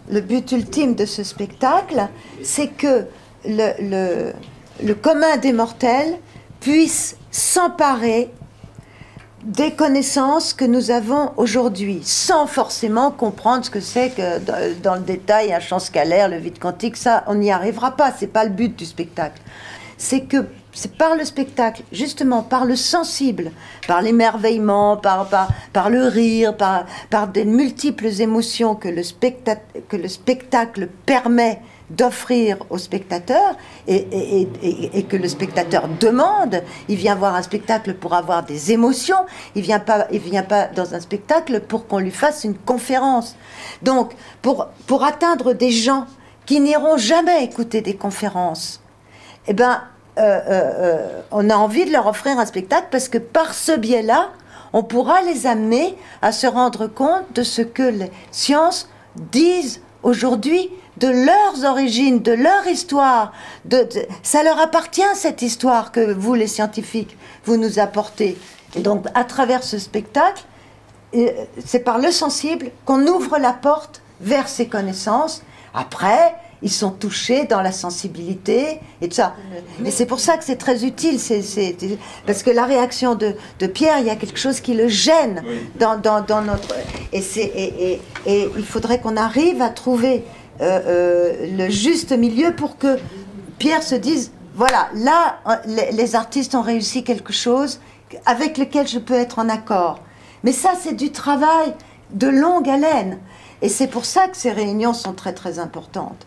le but ultime de ce spectacle, c'est que le commun des mortels puisse s'emparer des connaissances que nous avons aujourd'hui, sans forcément comprendre ce que c'est que dans le détail, un champ scalaire, le vide quantique, ça, on n'y arrivera pas, c'est pas le but du spectacle. C'est que c'est par le spectacle, justement, par le sensible, par l'émerveillement, par le rire, par des multiples émotions que le spectacle permet d'offrir au spectateur et que le spectateur demande. Il vient voir un spectacle pour avoir des émotions, il vient pas dans un spectacle pour qu'on lui fasse une conférence. Donc, pour atteindre des gens qui n'iront jamais écouter des conférences, eh ben, on a envie de leur offrir un spectacle parce que par ce biais-là, on pourra les amener à se rendre compte de ce que les sciences disent aujourd'hui, de leurs origines, de leur histoire. Ça leur appartient, cette histoire que vous, les scientifiques, vous nous apportez. Et donc, à travers ce spectacle, c'est par le sensible qu'on ouvre la porte vers ces connaissances. Après, ils sont touchés dans la sensibilité et tout ça. Mais c'est pour ça que c'est très utile, parce que la réaction de Pierre, il y a quelque chose qui le gêne dans notre... Et il faudrait qu'on arrive à trouver le juste milieu pour que Pierre se dise, voilà, là, les artistes ont réussi quelque chose avec lequel je peux être en accord. Mais ça, c'est du travail de longue haleine. Et c'est pour ça que ces réunions sont très très importantes.